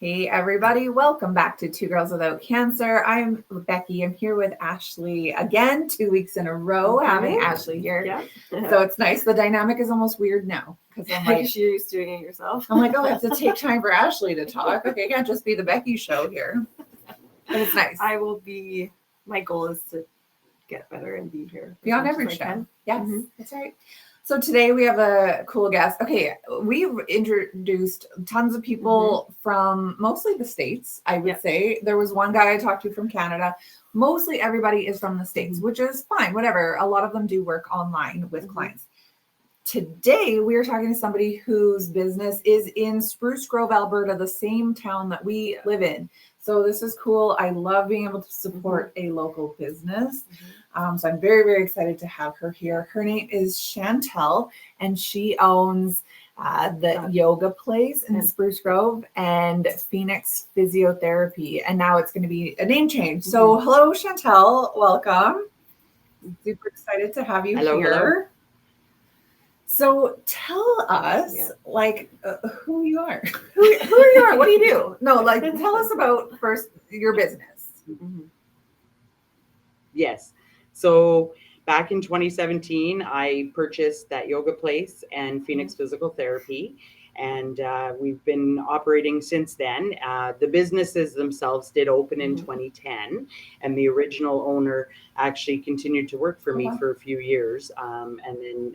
Hey everybody, welcome back to Two Girls Without Cancer. I'm Becky. I'm here with Ashley again, 2 weeks in a row, having Ashley here. Yeah. So it's nice. The dynamic is almost weird now because I'm like, you're used to doing it yourself. I'm like, oh, I have to take time for Ashley to talk. Okay, it can't just be the Becky show here. But it's nice. My goal is to get better and be here. Be on every show. Yes, that's right. So today we have a cool guest. Okay, we've introduced tons of people from mostly the States, I would say. There was one guy I talked to from Canada. Mostly everybody is from the States, which is fine, whatever. A lot of them do work online with clients. Today, we are talking to somebody whose business is in Spruce Grove, Alberta, the same town that we live in. So this is cool. I love being able to support a local business. So I'm very, very excited to have her here. Her name is Chantal, and she owns the yoga place in Spruce Grove and Phoenix Physiotherapy. And now it's going to be a name change. So hello, Chantal. Welcome. Super excited to have you here. Hello. So tell us, who you are. Who you are. What do you do? No, tell us about first your business. Yes. So back in 2017, I purchased that yoga place and Phoenix Physical Therapy, and we've been operating since then. The businesses themselves did open in 2010, and the original owner actually continued to work for me for a few years, and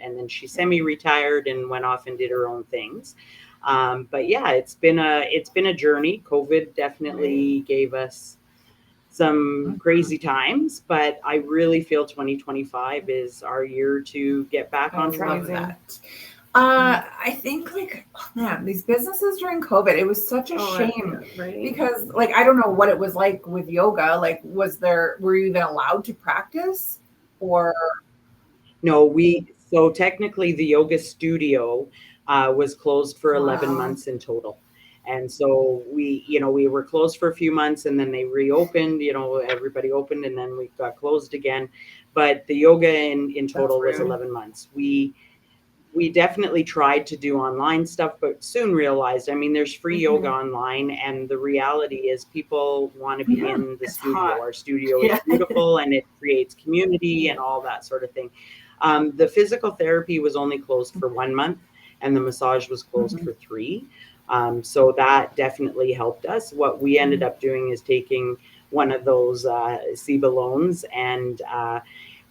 then she semi-retired and went off and did her own things. But yeah, it's been a journey. COVID definitely gave us some crazy times, but I really feel 2025 is our year to get back on track. I think these businesses during COVID, it was such a shame because I don't know what it was like with yoga. Were you even allowed to practice or? No, so technically the yoga studio was closed for 11 months in total. And so we were closed for a few months and then they reopened, everybody opened and then we got closed again. But the yoga in total was 11 months. We definitely tried to do online stuff, but soon realized, there's free yoga online. And the reality is people want to be in the studio. Our studio is beautiful and it creates community and all that sort of thing. The physical therapy was only closed for 1 month and the massage was closed for 3. So that definitely helped us. What we ended up doing is taking one of those SEBA loans and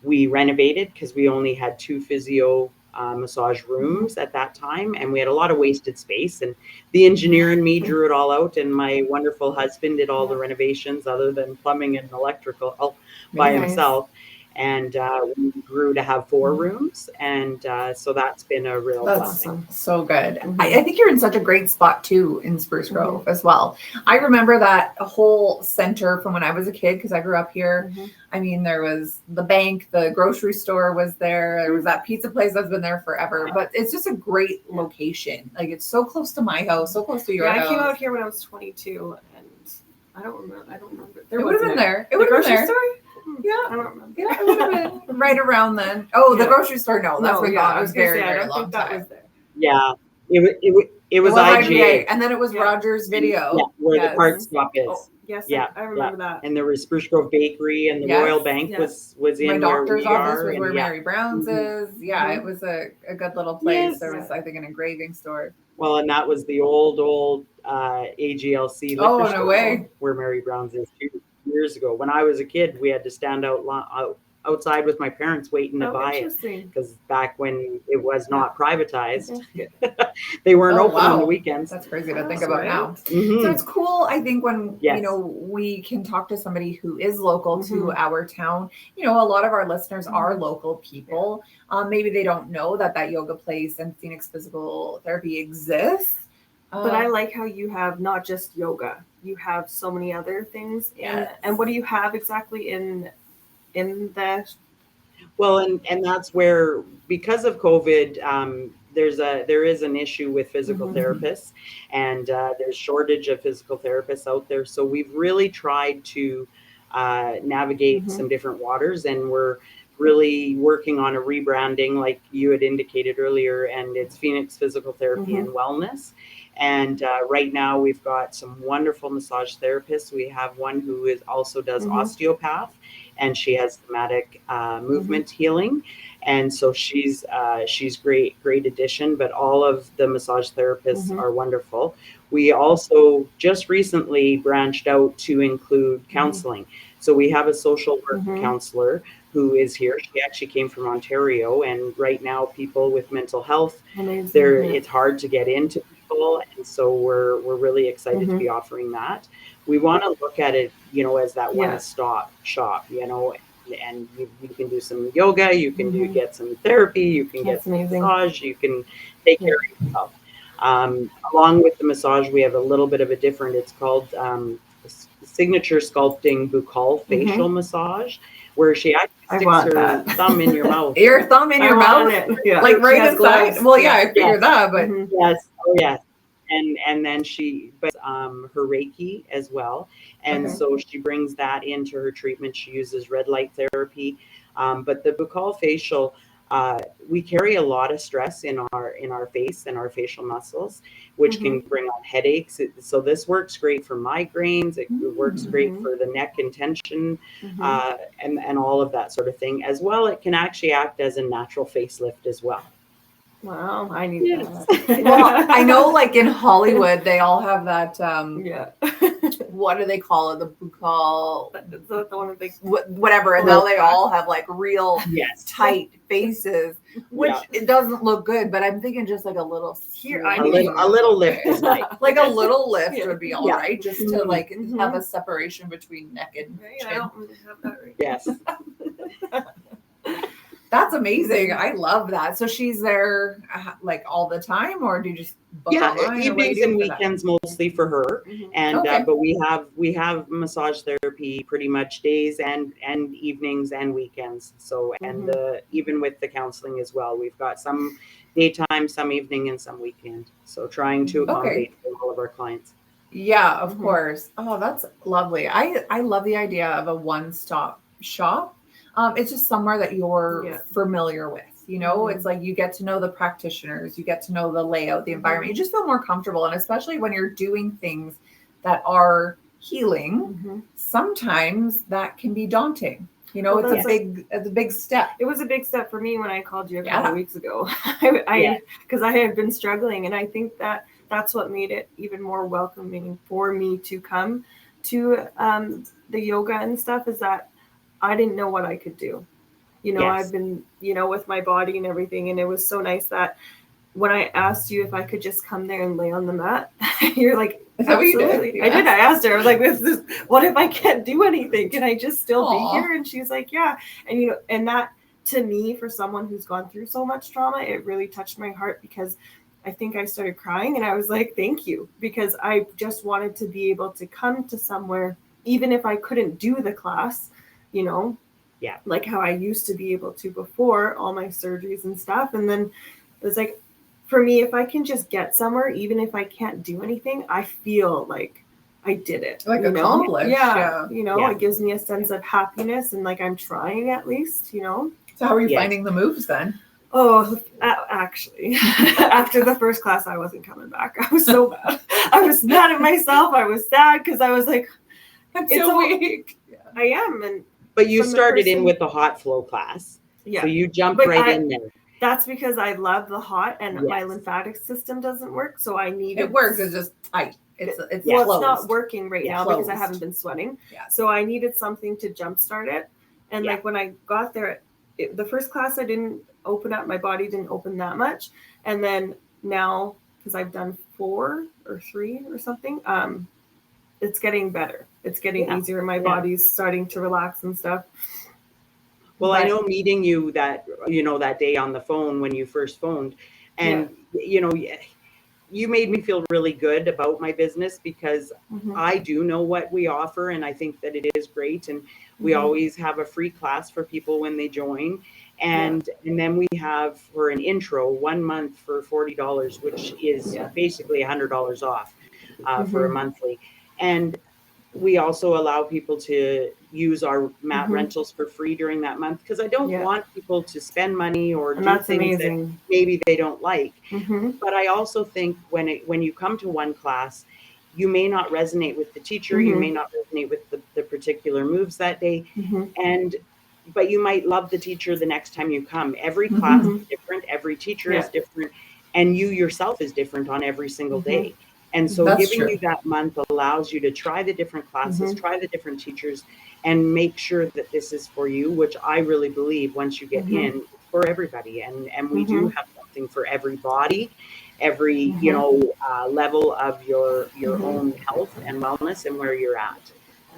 we renovated because we only had 2 physio massage rooms at that time, and we had a lot of wasted space, and the engineer in me drew it all out, and my wonderful husband did all the renovations other than plumbing and electrical by himself. And we grew to have 4 rooms, and so that's been a real blessing. So good. I think you're in such a great spot too in Spruce Grove as well. I remember that whole center from when I was a kid because I grew up here. There was the bank, the grocery store was there. There was that pizza place that's been there forever. But it's just a great location. It's so close to my house, so close to your house. I came out here when I was 22, and I don't remember. It would have been there. It would have been there. Yeah, I don't remember. Yeah, it would have been right around then. Oh, the grocery store. No, that's been gone. I was very, very long time. That was there. Yeah, it was IGA, and then it was Rogers Video. Yeah, where the cart stop is. Oh, yes, I remember that. And there was Spruce Grove Bakery, and the Royal Bank was in my doctor's office was and where Mary Brown's is. Yeah, it was a good little place. Yes. There was, I think, an engraving store. Well, and that was the old AGLC liquor store. No way. Where Mary Brown's is 2 years ago. When I was a kid, we had to stand outside with my parents waiting to buy it because back when it was not privatized, they weren't open on the weekends. That's crazy to think about now. So it's cool, I think, when we can talk to somebody who is local to our town. A lot of our listeners are local people. Maybe they don't know that yoga place and Phoenix Physical Therapy exists. But I like how you have not just yoga, you have so many other things. And what do you have exactly in that? Well, and that's where, because of COVID, there is an issue with physical therapists, and there's shortage of physical therapists out there. So we've really tried to navigate some different waters, and we're really working on a rebranding, like you had indicated earlier, and it's Phoenix Physical Therapy and Wellness. And right now we've got some wonderful massage therapists. We have one who also does osteopath, and she has somatic movement healing. And so she's great addition, but all of the massage therapists are wonderful. We also just recently branched out to include counseling. So we have a social work counselor who is here. She actually came from Ontario, and right now people with mental health, it's hard to get into people, and so we're really excited to be offering that. We want to look at it, as that one-stop shop, and you can do some yoga, you can get some therapy, you can get some massage, you can take care of yourself. Along with the massage, we have a little bit of a different, it's called signature sculpting buccal facial massage, where she actually sticks her thumb in your mouth. Your thumb in your mouth? Yeah. Like right inside? Well, yeah, I figured that, but. Yes. Oh, yes. And then she, her reiki as well. And so she brings that into her treatment. She uses red light therapy. But the buccal facial, we carry a lot of stress in our face and our facial muscles, which can bring on headaches. So this works great for migraines. It works great for the neck and tension, and all of that sort of thing. As well, it can actually act as a natural facelift as well. Wow, I need that. Well, I know, like in Hollywood, they all have that. What do they call it? The buccal. Is that the one that they whatever, and now they all have like real tight faces, which it doesn't look good. But I'm thinking just like a little a little lift is nice. Like a little lift would be all right, just to like have a separation between neck and chin. I don't really have that right. Yes. That's amazing. I love that. So she's there like all the time, or do you just book online? Evenings and weekends mostly for her. And but we have massage therapy pretty much days and evenings and weekends. So and even with the counseling as well, we've got some daytime, some evening, and some weekend. So trying to accommodate all of our clients. Yeah, of course. Oh, that's lovely. I love the idea of a one-stop shop. It's just somewhere that you're familiar with, it's like you get to know the practitioners, you get to know the layout, the environment, you just feel more comfortable. And especially when you're doing things that are healing, sometimes that can be daunting. It's a big step. It was a big step for me when I called you a couple of weeks ago. Because I had been struggling, and I think that's what made it even more welcoming for me to come to the yoga and stuff, is that I didn't know what I could do. I've been, with my body and everything. And it was so nice that when I asked you if I could just come there and lay on the mat, you're like, absolutely. I did. I asked her, I was like, what if I can't do anything? Can I just still be here? And she's like, yeah. And, and that to me, for someone who's gone through so much trauma, it really touched my heart, because I think I started crying, and I was like, thank you, because I just wanted to be able to come to somewhere, even if I couldn't do the class, like how I used to be able to before all my surgeries and stuff. And then it was like, for me, if I can just get somewhere, even if I can't do anything, I feel like I did it. Like accomplished. It gives me a sense of happiness, and like I'm trying at least, So how are you finding the moves then? Oh, actually, after the first class, I wasn't coming back. I was so mad. I was mad at myself. I was sad because I was like, I'm so weak. I am. But you started in with the hot flow class. Yeah. So you jumped in there. That's because I love the hot, and my lymphatic system doesn't work. So I need it. Works. It's just tight. It's not working right now because I haven't been sweating. Yeah. So I needed something to jumpstart it. And like when I got there, the first class I didn't open up. My body didn't open that much. And then now, because I've done 4 or 3 or something, it's getting better. It's getting easier. My body's starting to relax and stuff. Well, I know meeting you that day on the phone when you first phoned, and you made me feel really good about my business, because I do know what we offer, and I think that it is great. And we always have a free class for people when they join. And then we have, for an intro, 1 month for $40, which is basically $100 off for a monthly. And we also allow people to use our mat Mm-hmm. rentals for free during that month, because I don't want people to spend money or And do that's things amazing. that maybe they don't like. Mm-hmm. But I also think when you come to one class, you may not resonate with the teacher, Mm-hmm. you may not resonate with the particular moves that day, Mm-hmm. but you might love the teacher the next time you come. Every Mhm. class is different, every teacher is Yeah. different, and you yourself is different on every single Mm-hmm. day. And so That's giving true. you that month allows you to try the different classes, Mm-hmm. try the different teachers, and make sure that this is for you, which I really believe once you get Mm-hmm. in, it's for everybody. And we do Mm-hmm. have something for every body, every, Mm-hmm. level of your Mm-hmm. own health and wellness and where you're at.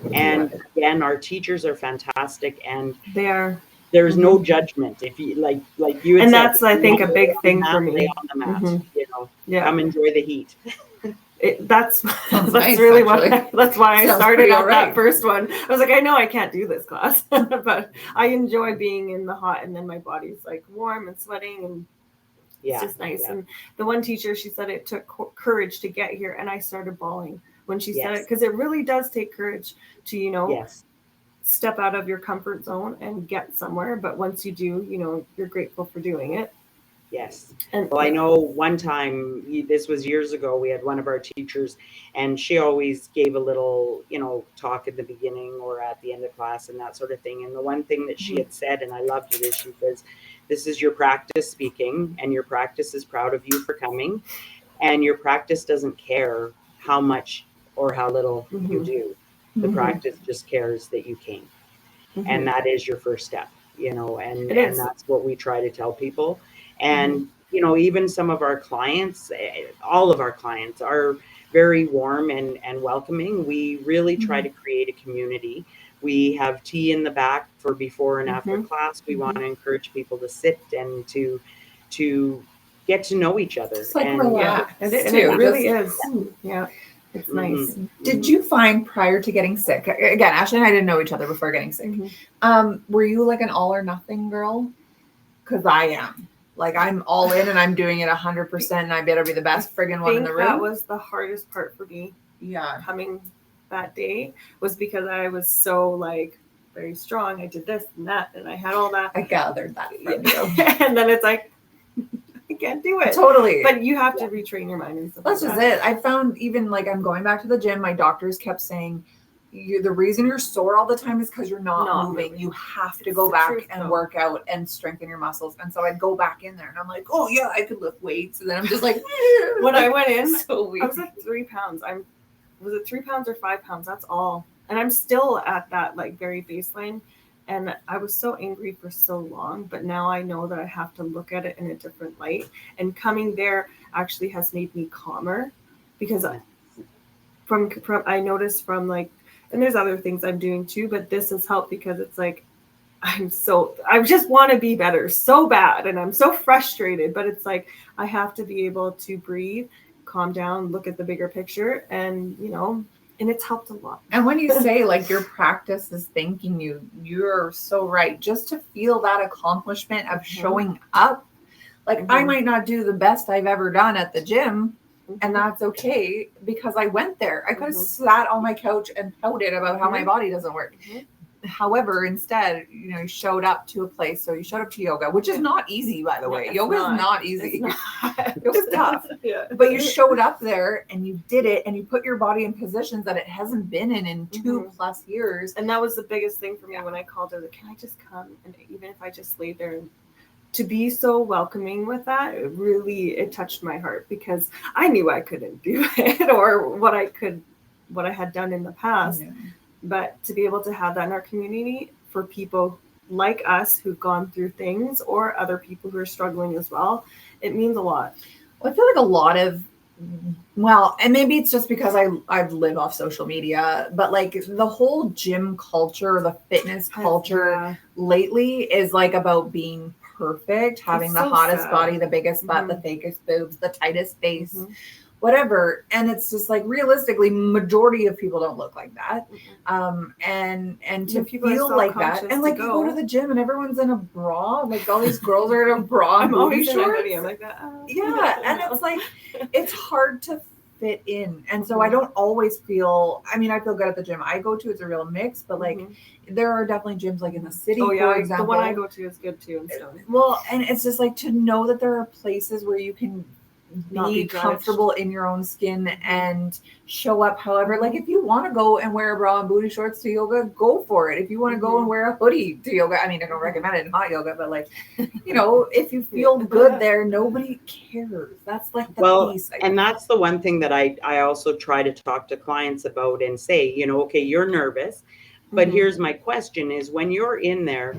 Yeah. And again, our teachers are fantastic, and They are. there's Mm-hmm. no judgment. If you like you had And said, that's, I you think, want a to lay big on the thing for mat, lay me. on the mat. Mm-hmm. Yeah. Come enjoy the heat. That's Sounds that's nice, really actually. that's why I Sounds started pretty at alright. that first one. I was like, I know I can't do this class, but I enjoy being in the hot, and then my body's like warm and sweating, and it's just nice. And the one teacher, she said it took courage to get here, and I started bawling when she said it, because it really does take courage to, Yes. step out of your comfort zone and get somewhere. But once you do, you're grateful for doing it. Yes. And Well, I know one time, this was years ago, we had one of our teachers, and she always gave a little, talk at the beginning or at the end of class and that sort of thing. And the one thing that she had said, and I loved it, is she says, this is your practice speaking, and your practice is proud of you for coming, and your practice doesn't care how much or how little you do. The practice just cares that you came. And that is your first step, and that's what we try to tell people. And even some of our clients, all of our clients are very warm and welcoming. We really try to create a community. We have tea in the back for before and after class. We want to encourage people to sit and to get to know each other. Just like and relax. And it too. really is. Yeah. It's nice. Did you find prior to getting sick, again, Ashley and I didn't know each other before getting sick. Were you like an all or nothing girl? Because I am. Like, I'm all in and I'm doing it 100%, and I better be the best friggin' one in the room. That was the hardest part for me. Yeah. Coming that day was because I was so very strong. I did this and that, and I had all that. I gathered that from you. And then it's like, I can't do it. Totally. But you have to retrain your mind and stuff. That's just it. I found even I'm going back to the gym, my doctors kept saying, the reason you're sore all the time is because you're not moving. You have to go back and work out and strengthen your muscles. And so I'd go back in there and I'm like, oh yeah, I could lift weights. And then I'm just like, when I went in, so weird. I was like 3 pounds. Was it 3 pounds or 5 pounds? That's all. And I'm still at that very baseline. And I was so angry for so long, but now I know that I have to look at it in a different light. And coming there actually has made me calmer, because from I noticed from and there's other things I'm doing too, but this has helped because it's I just want to be better so bad, and I'm so frustrated, but it's I have to be able to breathe, calm down, look at the bigger picture, and and it's helped a lot. And when you say your practice is thanking you, you're so right. Just to feel that accomplishment of showing up. I might not do the best I've ever done at the gym, and that's okay, because I went there. I could have sat on my couch and pouted about how my body doesn't work. However, instead, you showed up to a place. So you showed up to yoga, which is not easy, by the way. Yoga is not easy. Yoga's tough. Yeah. But you showed up there and you did it, and you put your body in positions that it hasn't been in 2+ years. And that was the biggest thing for me when I called her. Can I just come? And even if I just laid there, and to be so welcoming with that, it touched my heart, because I knew I couldn't do it, or what I had done in the past. Yeah. But to be able to have that in our community for people like us who've gone through things, or other people who are struggling as well, it means a lot. Well, I feel like a lot of, and maybe it's just because I live off social media, but the whole gym culture, the fitness culture lately is about being perfect, having the hottest body, the biggest butt, the fakest boobs, the tightest face, whatever. And it's just realistically, majority of people don't look like that. And to feel like that, and you go to the gym and everyone's in a bra, all these girls are in a bra and booty shorts. I'm like that. Yeah, and it's it's hard to fit in. And so I don't always feel, I mean, I feel good at the gym I go to. It's a real mix, but like there are definitely gyms like in the city, for example. The one I go to is good too. Well, and it's just like to know that there are places where you can be comfortable in your own skin and show up however. Like if you want to go and wear a bra and booty shorts to yoga, go for it. If you want to go and wear a hoodie to yoga, I mean, I don't recommend it in hot yoga, but like, you know, if you feel good there, nobody cares. That's like the piece. And that's the one thing that I also try to talk to clients about and say, you know, okay, you're nervous, but here's my question is, when you're in there,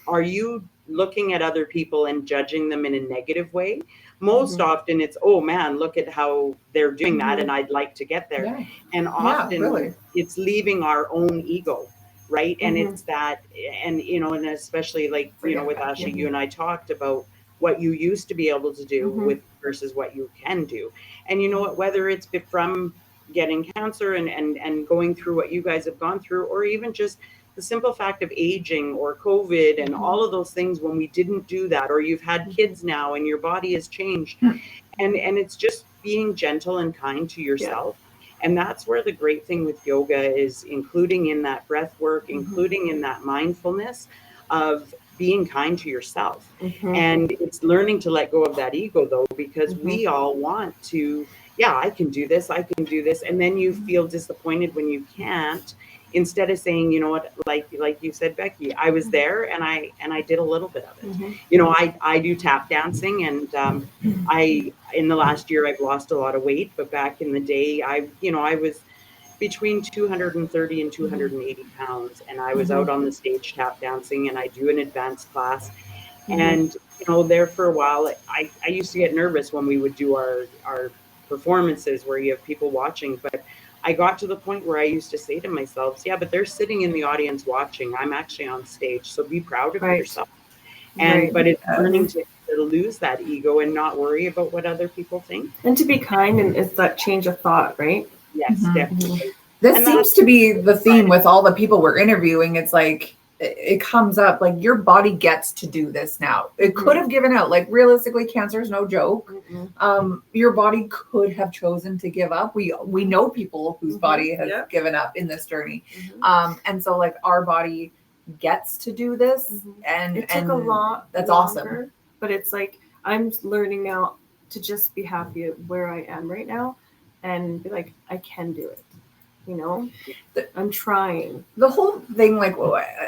are you looking at other people and judging them in a negative way? Most often it's, oh man, look at how they're doing that and I'd like to get there. Yeah. And often it's leaving our own ego, right? And it's that, and you know, and especially like, you know, with Ashley, you and I talked about what you used to be able to do with versus what you can do. And you know what, whether it's from getting cancer and going through what you guys have gone through, or even just the simple fact of aging or COVID and all of those things, when we didn't do that, or you've had kids now and your body has changed, and it's just being gentle and kind to yourself. And that's where the great thing with yoga is, including in that breath work, including in that mindfulness of being kind to yourself. And it's learning to let go of that ego though, because we all want to, I can do this, and then you feel disappointed when you can't. Instead of saying, you know what, like you said, Becky, I was there and I did a little bit of it. You know, I do tap dancing, and in the last year I've lost a lot of weight, but back in the day I was between 230 and 280 pounds, and I was out on the stage tap dancing, and I do an advanced class. And you know, there for a while I used to get nervous when we would do our performances where you have people watching, but I got to the point where I used to say to myself, yeah, but they're sitting in the audience watching. I'm actually on stage. So be proud of yourself. And but it's learning to lose that ego and not worry about what other people think. And to be kind, and it's that change of thought, right? Yes, definitely. This seems to be the theme with all the people we're interviewing. It's like, it comes up like your body gets to do this now. It could have given out. Like realistically, cancer is no joke. Your body could have chosen to give up. We know people whose body has given up in this journey. And so like our body gets to do this, and it took a lot. That's longer, awesome. But it's like I'm learning now to just be happy where I am right now, and be like, I can do it. You know, I'm trying. The whole thing, like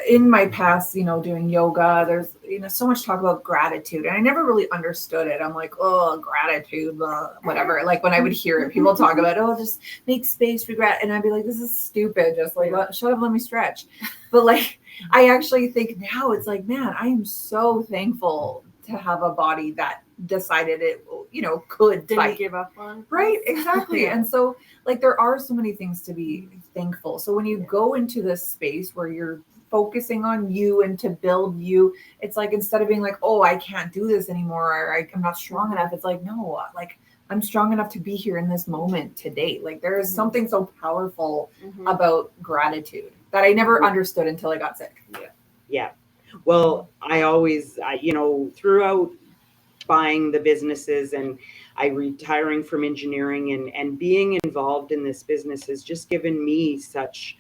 in my past, you know, doing yoga, there's, you know, so much talk about gratitude, and I never really understood it. I'm like, oh, gratitude, whatever. Like when I would hear it, people talk about, oh, just make space for gratitude, and I'd be like, this is stupid. Just like, shut up, let me stretch. But like, I actually think now it's like, man, I am so thankful to have a body that decided it, you know, didn't give up on. Right, exactly. And so like there are so many things to be thankful. So when you go into this space where you're focusing on you and to build you, it's like, instead of being like, oh, I can't do this anymore, or I'm not strong enough, it's like, no, like I'm strong enough to be here in this moment today. Like there is something so powerful about gratitude that I never understood until I got sick. Yeah. Well, I always, you know, throughout buying the businesses and I retiring from engineering and being involved in this business has just given me such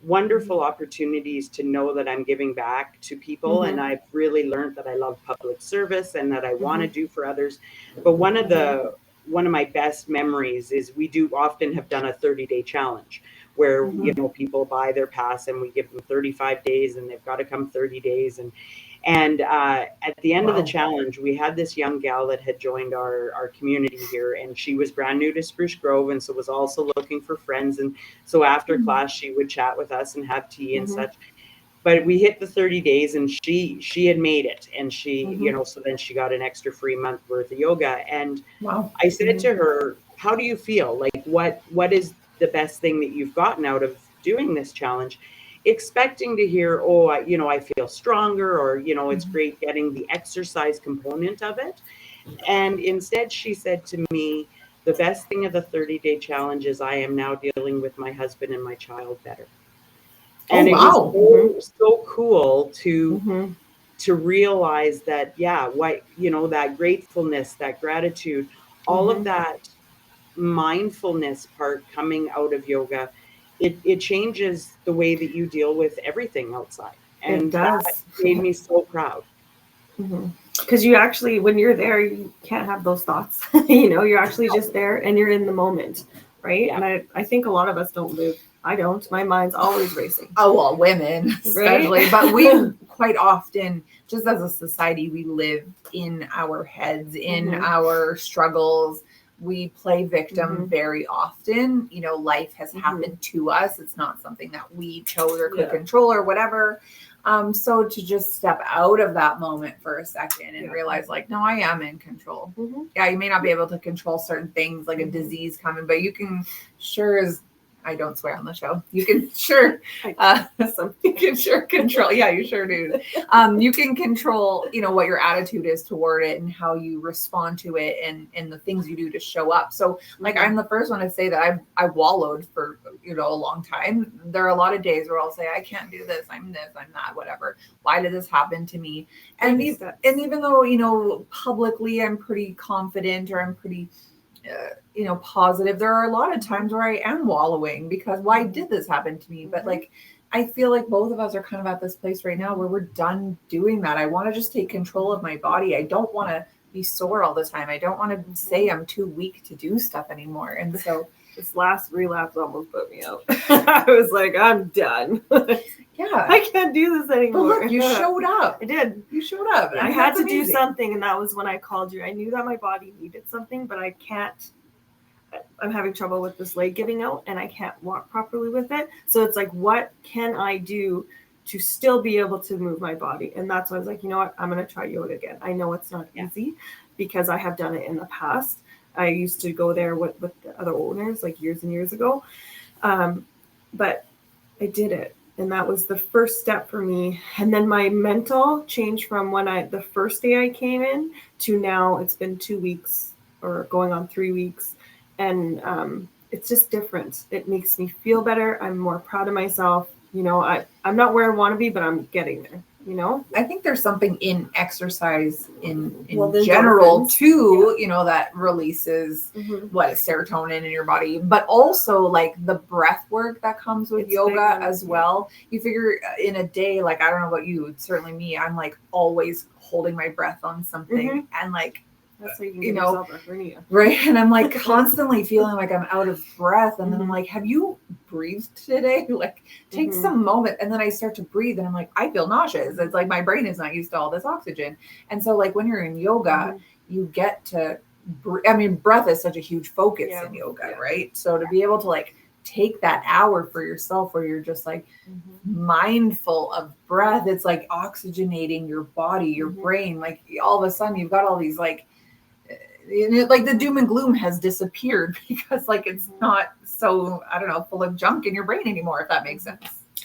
wonderful opportunities to know that I'm giving back to people. And I've really learned that I love public service and that I want to do for others. But one of my best memories is we do often have done a 30-day challenge where, you know, people buy their pass and we give them 35 days and they've got to come 30 days. And at the end of the challenge, we had this young gal that had joined our community here, and she was brand new to Spruce Grove, and so was also looking for friends. And so after class, she would chat with us and have tea and such. But we hit the 30 days, and she had made it, and she, you know, so then she got an extra free month worth of yoga. And I said to her, "How do you feel? Like, what is the best thing that you've gotten out of doing this challenge?" Expecting to hear, oh, I feel stronger, or, you know, it's great getting the exercise component of it. And instead she said to me, the best thing of the 30-day challenge is I am now dealing with my husband and my child better. And it was so cool to realize that, that gratefulness, that gratitude, all of that mindfulness part coming out of yoga, it changes the way that you deal with everything outside. And It does. that made me so proud. Because you actually, when you're there, you can't have those thoughts. You know, you're actually just there and you're in the moment, right? Yeah. And I think a lot of us don't live. I don't. My mind's always racing. Oh, well, women especially, Right? but we quite often, just as a society, we live in our heads, in our struggles. We play victim very often. You know, life has happened to us. It's not something that we chose or could control or whatever. So to just step out of that moment for a second and realize, like, no, I am in control. Yeah, you may not be able to control certain things like a disease coming, but you can I don't swear on the show. You can you can sure control. Yeah, you sure do. You can control, you know, what your attitude is toward it and how you respond to it and the things you do to show up. So like, I'm the first one to say that I wallowed for, you know, a long time. There are a lot of days where I'll say, I can't do this. I'm this, I'm that, whatever. Why did this happen to me? And even though, you know, publicly I'm pretty confident or I'm pretty you know, positive, there are a lot of times where I am wallowing because why did this happen to me? But like, I feel like both of us are kind of at this place right now where we're done doing that. I want to just take control of my body. I don't want to be sore all the time. I don't want to say I'm too weak to do stuff anymore. And so this last relapse almost put me out. I was like, I'm done. Yeah, I can't do this anymore. But look, you showed up. I did. You showed up. I had to do something, and that was when I called you. I knew that my body needed something, but I can't. I'm having trouble with this leg giving out, and I can't walk properly with it. So it's like, what can I do to still be able to move my body? And that's why I was like, you know what? I'm going to try yoga again. I know it's not easy because I have done it in the past. I used to go there with the other owners like years and years ago. But I did it. And that was the first step for me. And then my mental changed from the first day I came in to now it's been 2 weeks or going on 3 weeks. And it's just different. It makes me feel better. I'm more proud of myself. You know, I'm not where I want to be, but I'm getting there. You know, I think there's something in exercise in general too, you know, that releases serotonin in your body, but also like the breath work that comes with yoga as well. You figure in a day, like, I don't know about you, certainly me, I'm like always holding my breath on something and like, that's how you can give yourself a hernia. Right. And I'm like constantly feeling like I'm out of breath. And then I'm like, have you breathed today? Like, take some moment. And then I start to breathe and I'm like, I feel nauseous. It's like my brain is not used to all this oxygen. And so like when you're in yoga, you get to breath is such a huge focus in yoga, right? So to be able to like take that hour for yourself where you're just like mindful of breath, it's like oxygenating your body, your brain. Like all of a sudden you've got all these like the doom and gloom has disappeared because like it's not so, I don't know, full of junk in your brain anymore, if that makes sense.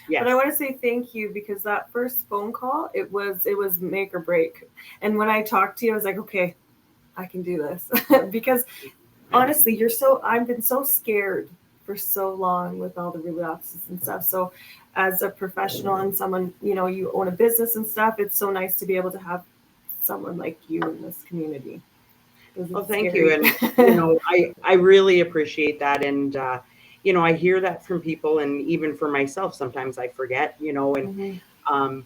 Yes. But I want to say thank you because that first phone call, it was make or break. And when I talked to you, I was like, okay, I can do this. Because honestly, I've been so scared for so long with all the relapses and stuff. So as a professional and someone, you know, you own a business and stuff, it's so nice to be able to have someone like you in this community. Well, thank you. And, you know, I really appreciate that. And, you know, I hear that from people and even for myself, sometimes I forget, you know, and,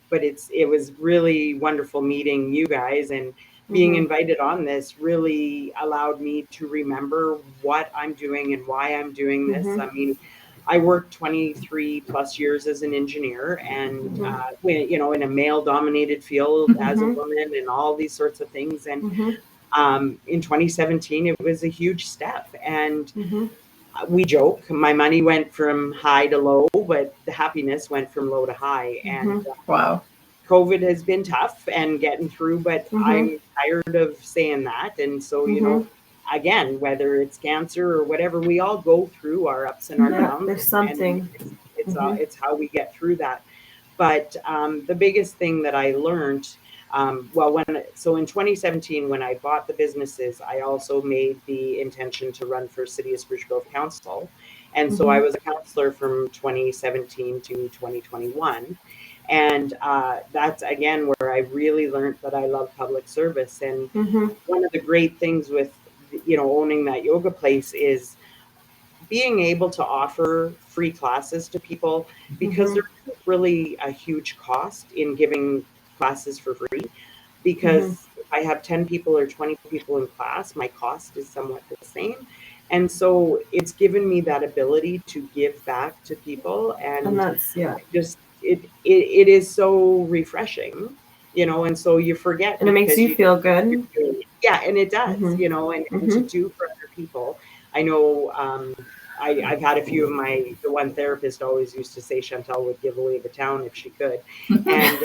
but it was really wonderful meeting you guys and being invited on this really allowed me to remember what I'm doing and why I'm doing this. I mean, I worked 23 plus years as an engineer and, when, you know, in a male dominated field as a woman and all these sorts of things. And, in 2017, it was a huge step and we joke, my money went from high to low, but the happiness went from low to high. And wow, COVID has been tough and getting through, but I'm tired of saying that. And so, you know, again, whether it's cancer or whatever, we all go through our ups and our downs. There's something. It's how we get through that. But the biggest thing that I learned, in 2017, when I bought the businesses, I also made the intention to run for City of Spruce Grove Council. And so I was a councillor from 2017 to 2021. And that's, again, where I really learned that I love public service. And one of the great things with, you know, owning that yoga place is being able to offer free classes to people, because there isn't really a huge cost in giving classes for free, because if I have 10 people or 20 people in class, my cost is somewhat the same. And so it's given me that ability to give back to people, and that's just it is so refreshing, you know, and so you forget, and it makes you feel good. Yeah, and it does, you know, and to do for other people. I know I've had a few of the one therapist always used to say Chantal would give away the town if she could. And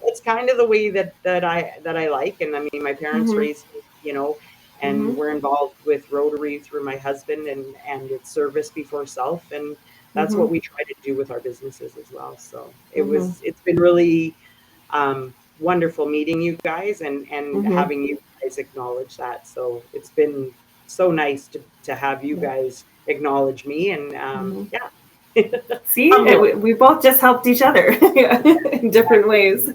it's kind of the way that I like. And I mean, my parents raised me, you know, and we're involved with Rotary through my husband, and it's service before self. And that's what we try to do with our businesses as well. So it's been really wonderful meeting you guys, and having you guys acknowledge that. So it's been so nice to have you guys acknowledge me, and See, we both just helped each other in different ways.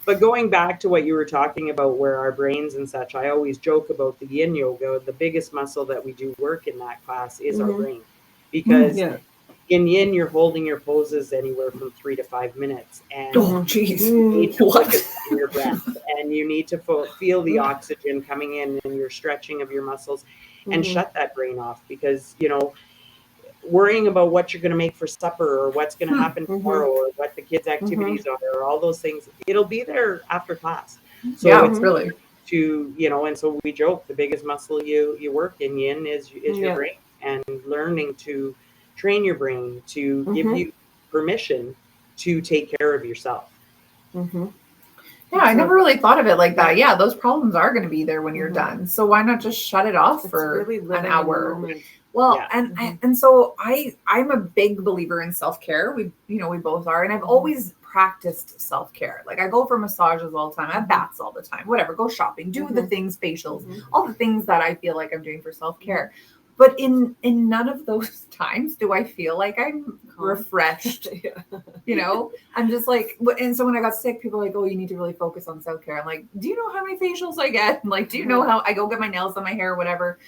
But going back to what you were talking about, where our brains and such, I always joke about the yin yoga. The biggest muscle that we do work in that class is our brain, because in yin, you're holding your poses anywhere from 3 to 5 minutes, and you need to focus on your breath, and you need to feel the oxygen coming in, and your stretching of your muscles, and shut that brain off, because, you know, worrying about what you're going to make for supper, or what's going to happen tomorrow, or what the kids' activities are, or all those things, it'll be there after class. So it's really to, you know, and so we joke, the biggest muscle you work in yin is your brain, and learning to train your brain to give you permission to take care of yourself. Yeah, I never really thought of it like that. Yeah, those problems are going to be there when you're done. So why not just shut it off for an hour? Well, and so I'm a big believer in self-care. We both are, and I've always practiced self-care. Like I go for massages all the time, I have baths all the time, whatever, go shopping, do the things, facials, all the things that I feel like I'm doing for self-care. But in none of those times do I feel like I'm refreshed. You know, I'm just like, and so when I got sick, people are like, oh, you need to really focus on self-care. I'm like, do you know how many facials I get? Like, do you know how I go get my nails done, my hair, whatever?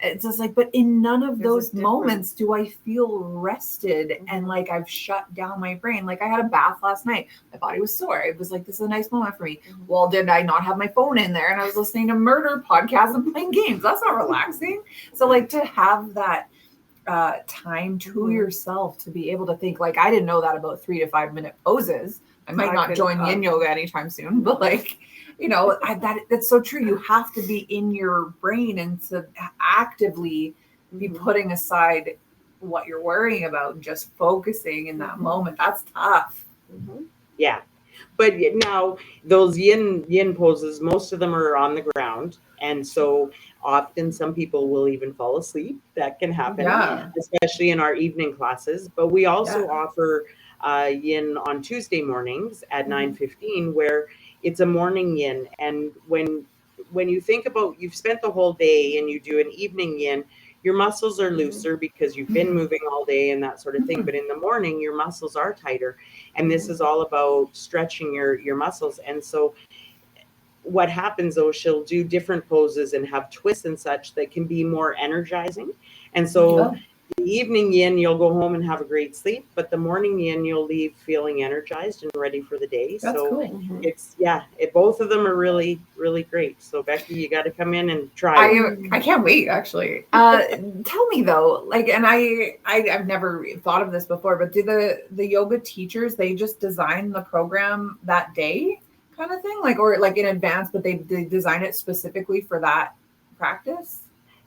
It's just like, but in none of those moments do I feel rested and like I've shut down my brain. Like I had a bath last night. My body was sore. It was like, this is a nice moment for me. Well, did I not have my phone in there and I was listening to murder podcasts and playing games? That's not relaxing. So like to have that time to yourself to be able to think, like, I didn't know that about 3 to 5 minute poses. I might not join yin yoga anytime soon, but like, you know, that's so true. You have to be in your brain and to actively be putting aside what you're worrying about and just focusing in that moment. That's tough. Yeah. But now those yin poses, most of them are on the ground. And so often some people will even fall asleep. That can happen, especially in our evening classes. But we also offer yin on Tuesday mornings at 9:15, where it's a morning yin. And when you think about, you've spent the whole day and you do an evening yin, your muscles are looser because you've been moving all day and that sort of thing. But in the morning, your muscles are tighter. And this is all about stretching your muscles. And so what happens, though, she'll do different poses and have twists and such that can be more energizing. And so the evening yin, you'll go home and have a great sleep, but the morning yin, you'll leave feeling energized and ready for the day. That's so cool. It's both of them are really, really great. So Becky, you got to come in and try. I can't wait, actually. Tell me though, like, and I've never thought of this before, but do the yoga teachers, they just design the program that day kind of thing, like, or like in advance, but they design it specifically for that practice?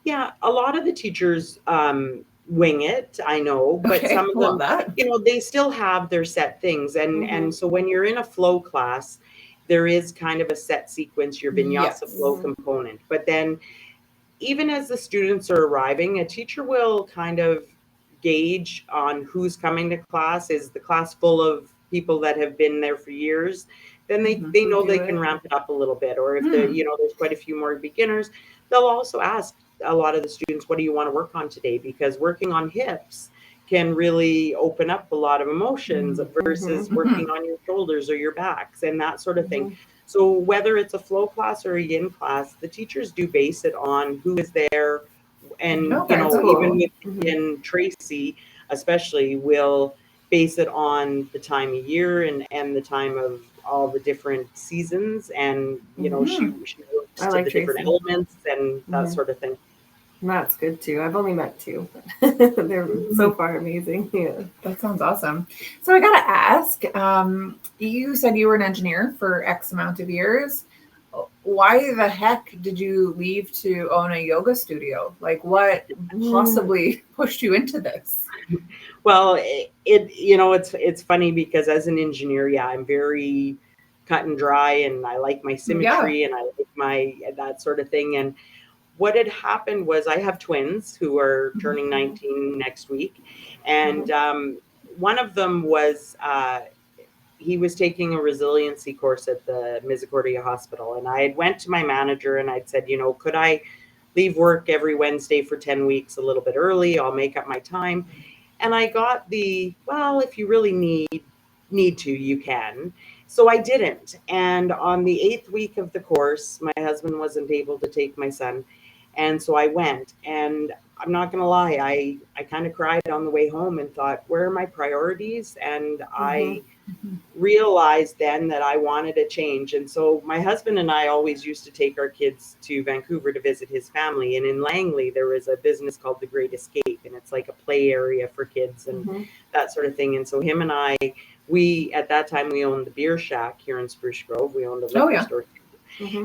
Yeah, a lot of the teachers wing it, I know, but some of them, you know, they still have their set things. And so when you're in a flow class, there is kind of a set sequence, your vinyasa flow component. But then even as the students are arriving, a teacher will kind of gauge on who's coming to class. Is the class full of people that have been there for years? Then they know they can ramp it up a little bit. Or if there's quite a few more beginners, they'll also ask a lot of the students, what do you want to work on today? Because working on hips can really open up a lot of emotions versus working on your shoulders or your backs and that sort of thing. So whether it's a flow class or a yin class, the teachers do base it on who is there And, Okay, that's even cool. within Tracy, especially, will base it on the time of year and the time of all the different seasons. And, she works I to like the different Tracy. elements and that sort of thing. That's good too. I've only met 2, but they're so far amazing. Yeah. That sounds awesome. So I gotta ask, you said you were an engineer for X amount of years. Why the heck did you leave to own a yoga studio? Like, what possibly pushed you into this? Well, it's funny because as an engineer, I'm very cut and dry, and I like my symmetry and I like my that sort of thing. And what had happened was I have twins who are turning 19 next week, and one of them was he was taking a resiliency course at the Misericordia Hospital, and I had went to my manager and I'd said, could I leave work every Wednesday for 10 weeks a little bit early? I'll make up my time. And I got well, if you really need to, you can. So I didn't. And on the 8th week of the course, my husband wasn't able to take my son. And so I went, and I'm not going to lie, I kind of cried on the way home and thought, where are my priorities? And I realized then that I wanted a change. And so my husband and I always used to take our kids to Vancouver to visit his family. And in Langley, there was a business called The Great Escape, and it's like a play area for kids and that sort of thing. And so him and I, at that time, we owned the Beer Shack here in Spruce Grove. We owned a liquor store.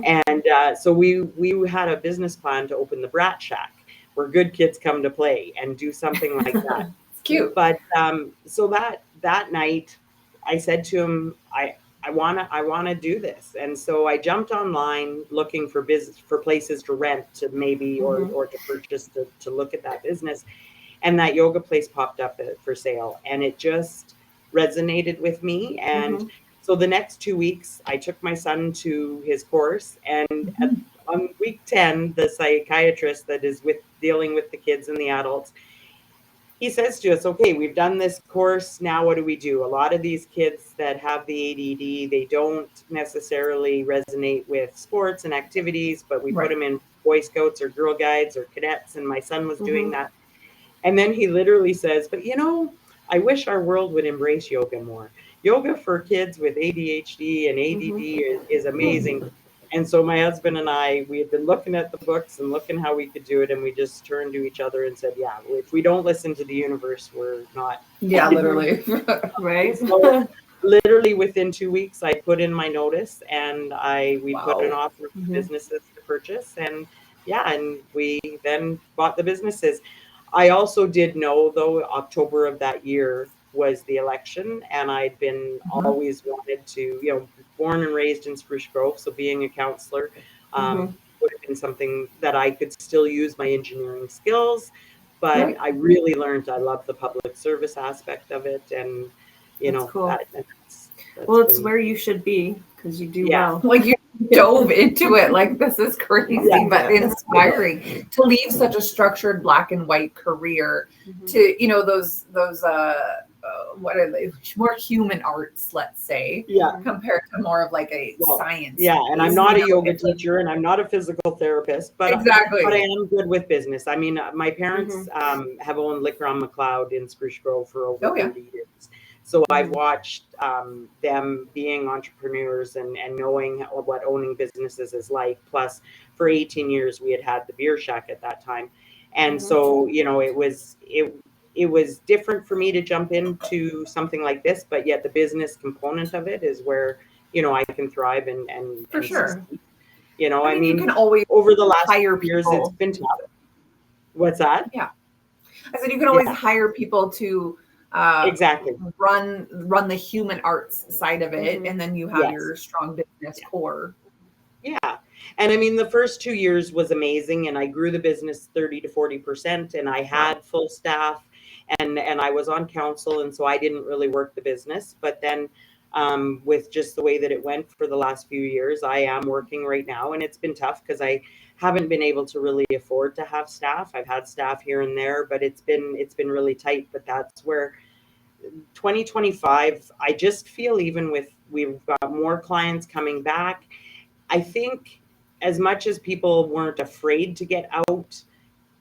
And so we had a business plan to open the Brat Shack, where good kids come to play and do something like that. It's cute. But so that night, I said to him, I wanna do this. And so I jumped online looking for places to rent to maybe or to purchase to look at that business. And that yoga place popped up for sale, and it just resonated with me. And so the next 2 weeks, I took my son to his course, and on week 10, the psychiatrist that is dealing with the kids and the adults, he says to us, okay, we've done this course. Now what do we do? A lot of these kids that have the ADD, they don't necessarily resonate with sports and activities, but we put them in Boy Scouts or Girl Guides or cadets, and my son was doing that. And then he literally says, but I wish our world would embrace yoga more. Yoga for kids with ADHD and ADD is amazing. And so my husband and I, we had been looking at the books and looking how we could do it. And we just turned to each other and said, if we don't listen to the universe, we're not. Yeah, literally. Right. So literally within 2 weeks, I put in my notice, and we put an offer for businesses to purchase. And and we then bought the businesses. I also did know, though, October of that year was the election, and I'd been always wanted to, born and raised in Spruce Grove, so being a counselor would have been something that I could still use my engineering skills, but I really learned I love the public service aspect of it, and that's cool. That's it's where you should be, because you do well. Like you dove into it, like this is crazy, but inspiring to leave such a structured black and white career to those what are they, more human arts, let's say, compared to more of like a science. And I'm not a yoga teacher, and I'm not a physical therapist, but but I am good with business. I mean, my parents have owned Liquor on McLeod in Spruce Grove for over 30 years. So I've watched them being entrepreneurs and knowing what owning businesses is like. Plus, for 18 years, we had the Beer Shack at that time. And so, it was different for me to jump into something like this, but yet the business component of it is where, I can thrive and for sure. Succeed. I mean, you can always over the last hire years, people. it's been tough. What's that? Yeah. I said, you can always hire people to exactly run the human arts side of it, and then you have your strong business core. And I mean, the first 2 years was amazing, and I grew the business 30 to 40%, and I had full staff, and I was on council, and so I didn't really work the business. But then with just the way that it went for the last few years, I am working right now, and it's been tough because I haven't been able to really afford to have staff. I've had staff here and there, but it's been really tight. But that's where 2025, I just feel, even with, we've got more clients coming back, I think as much as people weren't afraid to get out,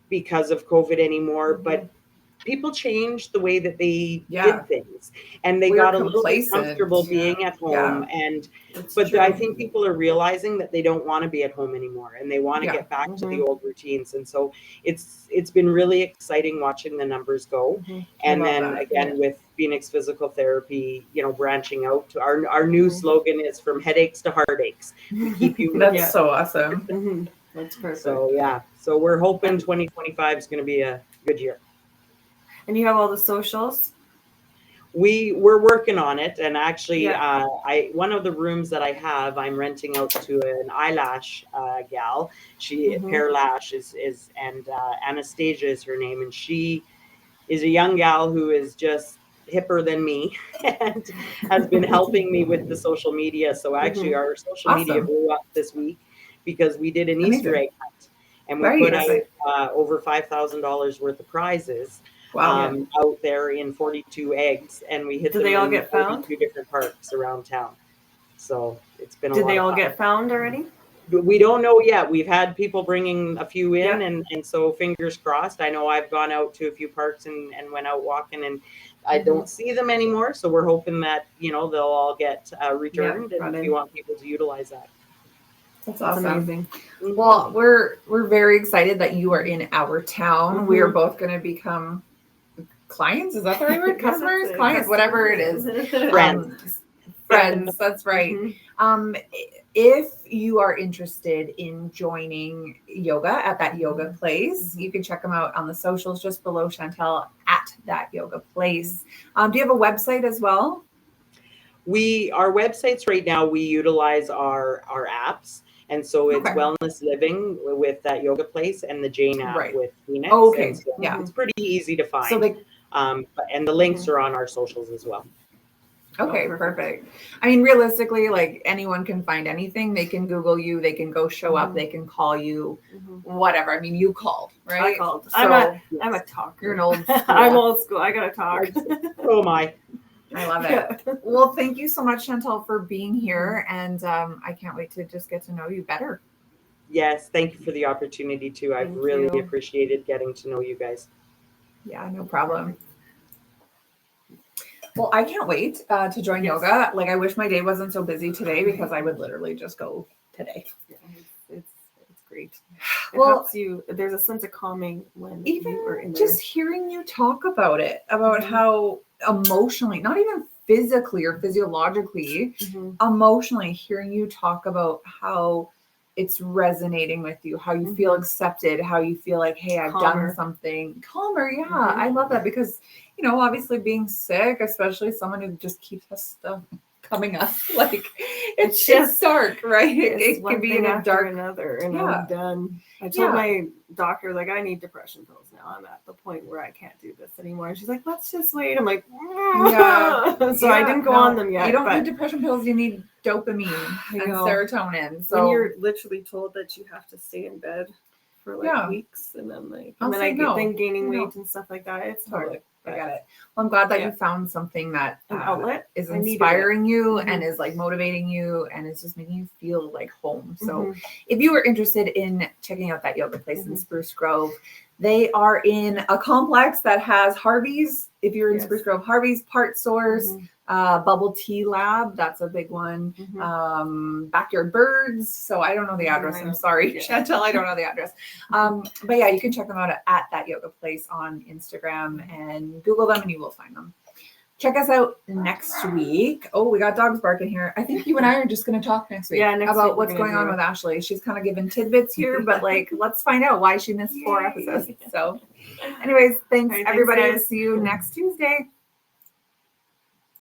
because of COVID anymore, but people changed the way that they did things, and they got a little bit comfortable being at home. But I think people are realizing that they don't want to be at home anymore, and they want to get back to the old routines. And so it's been really exciting watching the numbers go. And then again with Phoenix Physical Therapy, you know, branching out to our new slogan is from headaches to heartaches. We keep you. That's so awesome. That's perfect. So we're hoping 2025 is going to be a good year. And you have all the socials? We're working on it, and actually one of the rooms that I have, I'm renting out to an eyelash gal. She Pear Lash is and Anastasia is her name, and she is a young gal who is just hipper than me and has been helping me with the social media. So actually our social media blew up this week because we did an Easter egg hunt, and we put out over $5,000 worth of prizes. Out there in 42 eggs, and we hit them they all in get found? 42 different parks around town. So it's been a Did lot they of all fun. get found already? We don't know yet. We've had people bringing a few in, and so fingers crossed. I know I've gone out to a few parks and went out walking, and I don't see them anymore. So we're hoping that, you know, they'll all get returned, and we want people to utilize that. That's awesome. Amazing. Well, we're very excited that you are in our town. We are both going to become clients. Is that the right word? Customers, clients, whatever it is. Friends. That's right. If you are interested in joining yoga at that yoga place, you can check them out on the socials just below Chantal at that yoga place. Do you have a website as well? Our websites right now, we utilize our apps. And so it's Wellness Living with that yoga place and the Jane app with Phoenix. Oh, okay. So it's pretty easy to find. So and the links are on our socials as well. Okay, perfect. I mean, realistically, like anyone can find anything. They can Google you. They can go show up. They can call you. Whatever. I mean, you called, right? I called. So, I'm a talker. You're an old school. I'm old school. I gotta talk. Oh my. I love it. Well, thank you so much, Chantal, for being here. And I can't wait to just get to know you better. Yes. Thank you for the opportunity too. I've really appreciated getting to know you guys. Yeah, no problem. Well, I can't wait to join yoga. Like, I wish my day wasn't so busy today because I would literally just go today. Yeah, it's great. It helps you. There's a sense of calming when even you are in there. Just hearing you talk about it, about how emotionally, not even physically or physiologically, emotionally, hearing you talk about how it's resonating with you, how you feel accepted, how you feel like, hey, I've done something calmer. Yeah, I love that because, you know, obviously being sick, especially someone who just keeps us stuff coming up, like it's just dark, right? It can be in a dark another, and I'm done. I told my doctor, like, I need depression pills now. I'm at the point where I can't do this anymore. And she's like, let's just wait. I'm like, so I didn't go on them yet. You don't need depression pills. You need dopamine and serotonin. So when you're literally told that you have to stay in bed for like weeks, and then like, and then I get gaining weight and stuff like that. It's hard. I got it. Well, I'm glad that you found something that an outlet is inspiring you and is like motivating you and is just making you feel like home. So if you were interested in checking out that yoga place in Spruce Grove, they are in a complex that has Harvey's. If you're in Spruce Grove, Harvey's, Part Source, Bubble Tea Lab, that's a big one. Backyard Birds. So I don't know the address. I'm sorry, Chantal, I don't know the address. But yeah, you can check them out at that yoga place on Instagram and Google them and you will find them. Check us out next week. Oh, we got dogs barking here. I think you and I are just going to talk next week about what's going on with Ashley. She's kind of giving tidbits here, but like, let's find out why she missed 4 episodes. So anyways, thanks everybody. We'll see you next Tuesday.